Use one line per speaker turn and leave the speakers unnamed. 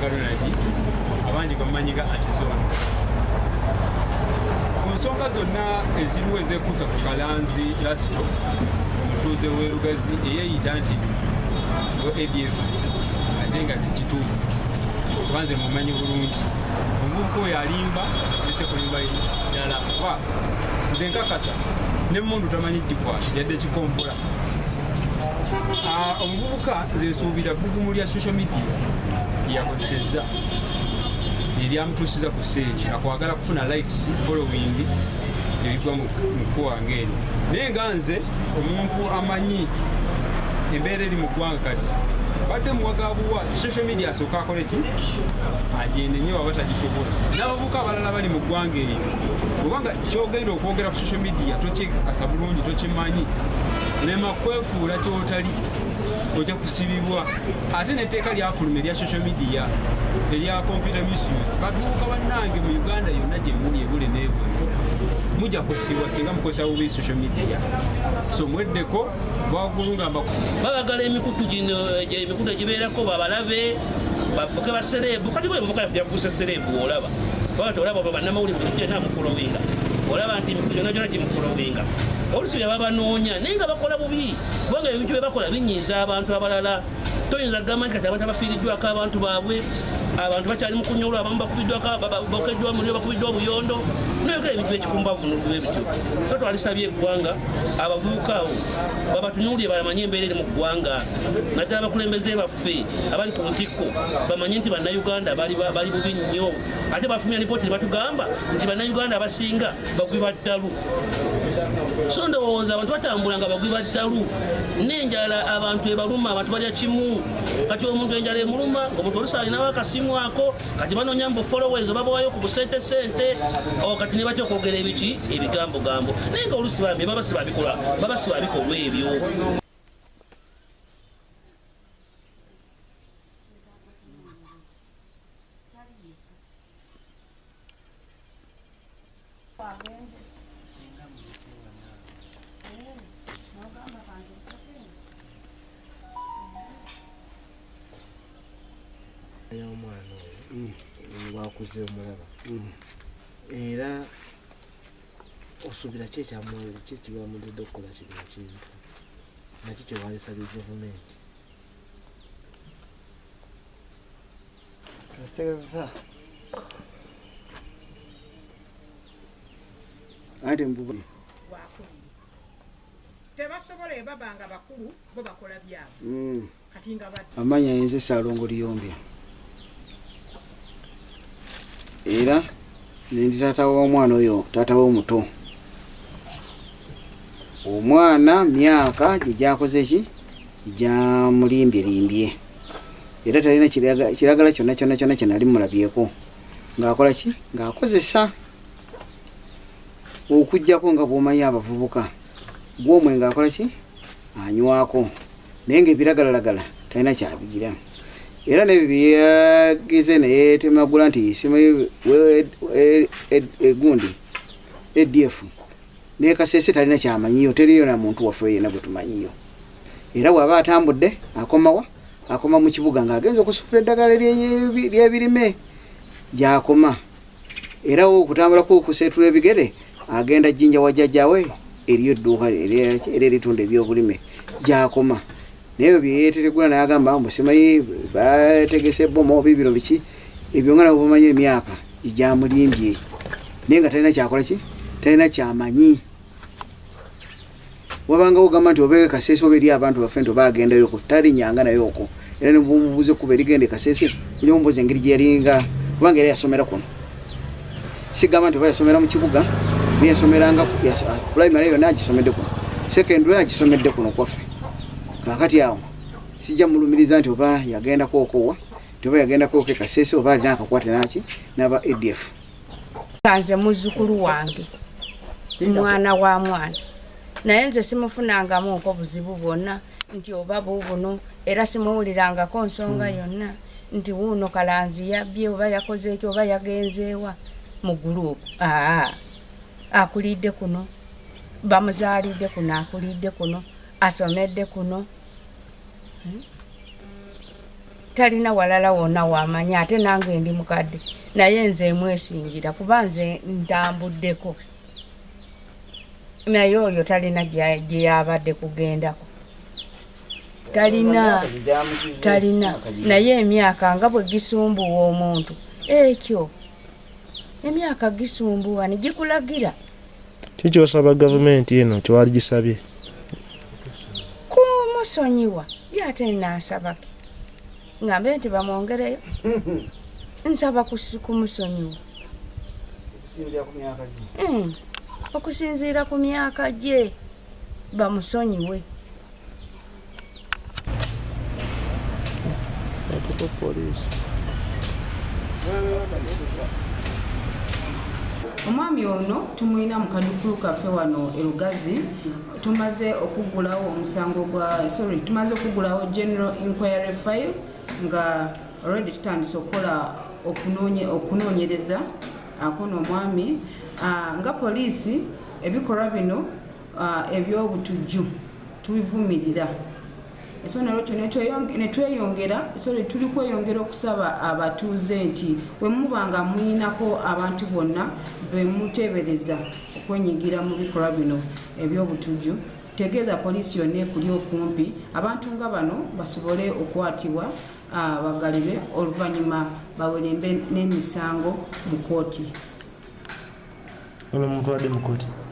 Lwanga Ronald abangi bamanyiga antizone ku nsonga zonna eziriwo ezekuusa ku Kalanzi lasito omutuuze w'e Lugazi eyeeyita nti ADF ate nga si kituufu kubanze mumanyi bulungi omuvubuka oyo alimba ese kulimba ddala kuba nze nkakasa n'emmundu tamanyi gikwata yadde kikompola omuvubuka nze nsuubira bbugumu lya social media lyakozesezza eryamutuusiza ku stage akwagala kufuna likes following ebigwa mu kkuwange eno naye nga nze omuntu amanyi embeera eri mu ggwanga kati badde muwagabuwa social media asooka akole ki agende nnyo waba tagisobola n'abavubuka abalala bali mu ggwanga eryo kubanga kyogerera okwogera ku social media tokikasa bulungi tokimanyi lema kwefuula kyotali ojja kusibibwa ate n'etteeka lyafuluma erya social media erya computer misuse bavubuka bannange mu Uganda yonna gye muli ebule n'ebwe mujja kusibwa singa mukozesa bubi social media so mweddeko bagulungamba
babagala emikutu gino emikutu egibeerako babalabe bafuke baserebu kati bwe muvuka yafuuse serebu olaba baba olaba bannamawulire buli kitu ntamufolowinga olaba nti emikutu gyonna gyonna gimufolowinga olusi bye babanoonya naye nga bakola bubi kubanga ebintu bye bakola binyiiza abantu abalala toyinza kugamba nti kati abantu abafiiriddwako abantu baabwe abantu bakyali mu kunyolwa abamu bakubiddwabokeddwa muliro bakubiddwa obuyondo nayoga ebintu ekikumbavunuddwa ebityo so twalisabye eggwanga abavubuka abo babatunuulire bamanye embeera eri mu ggwanga naddala abakulembeze baffe abali ku ntikko bamanye nti bannayuganda bali bubi nnyo ate bafumya lipooti ne batugamba nti bannayuganda abasinga bagwiba ddalu so ndowooza abantu batambula nga bagwiba ddalu n'enjala abantu ebaluma abantu balya kimu kati omuntu enjala emuluma ng'omuntu olusi alinawo akasimu ako kati banoonya mbu followers babawayo ku busente kati ne batya okwogera ebiki ebigambogambo naye nga olusi bambi baba si babikolwa ebyo
wakuze omulaba era osuubira ki ekyamwere ki kibamudde okukola kino ekintu naki kyewalisabye gavumenti
kasitegeeza ate mbuba
tebasobola ebabanga bakulu bo bakola byabwe kati nga
amanya yenze Salonge Jumbe era ndi taata w'omwana oyo taata w'omuto omwana myaka gyakoze ki gyamulimbye era talina kiragala kyonna kyenali mulabyeko ng'akola ki ng'akozesa okujjako nga bw'omanyi abavubuka gw'omwe ng'akola ki anywako naye ng'ebiragalagala talina kyabigira era nebyo byeyageze naye temagula nti simanyi egundi ADF naye kasese talina kyamanyiyo teriyo na muntu waffe yenna gwe tumanyiyo era bw'aba atambudde akoma mu kibuga ng'agenza okusukula eddagala ly'ebirime gy'akoma era okutambulako okuseetula ebigere agenda jjinja wa jjajjawe eriyo edduuka era eritunda ebyobulime gy'akoma naye byeyeteregula n'agamba mbu simanyi bategese bbomo bibiro biki ebyo nga nabo bamanyi emyaka egyamulimbye naye nga talina kyakola ki talina kyamanyi wabanga ogamba nti obeeke kasese oba eri abantu baffe nti oba agendayoko talinyanga nayoko era nemubuuze kuba erigenda kasese ojja mumbuuza engeri gye yalinga kubanga era yasomera kuno sigamba nti oba yasomera mu kibuga naye yasomeranga primary yonna agisomedde kuno secondary agisomedde kuno kwaffe kakati awo sijja mulumiriza nti oba yagendako okowa nti oba yagendako oke kasese oba alina akakwate naki n'aba ADF
kanze muzzukulu wange mwana wa mwana naye nze simufunangamu nko buzibu bwonna nti oba bubuno era simuwulirangako nsonga yonna nti wuuno Kalanzi yabbye oba yakoze ekyo oba yagenzeewa mu gurupu akulidde kuno bamuzaalidde kuno akulidde kuno asomedde kuno talina walala wonna wamanya ate nange ndi mukadde naye nze mwesingira kuba nze ntambuddeko naye oyo talina gye yabadde kugendako talina naye emyaka nga bwe gisumbuwa omuntu ekyo emyaka gisumbuwa ne gikulagira
kikyosaba gavumenti eno kyewali gisabye
kumusonyiwa ye ate nansabaki ngambe nti bamwongereyo nsaba kumusonyiwa okusinziira ku myaka gye bamusonyiwe
omwami ono tumulina mu kadukulu kaffe wano e Lugazi tumaze okugulawo general inquiry file nga already tutandise okukola okunoonyereza akono omwami nga poliisi ebikolwa bino ebyobutujju tubivumirira esonero kyo netweyongera tuli kweyongera okusaba abatuuze nti bwe mubanga muyinako abantu bonna bemuteebereza okwenyigira mu bikolwa bino ebyobutujju tegeeza poliisi yonna ekuli okumpi abantu nga bano basobole okwatibwa bagalibwe oluvannyuma bawelembe n'emisango mu kooti.
Ono mutwadde mu kooti.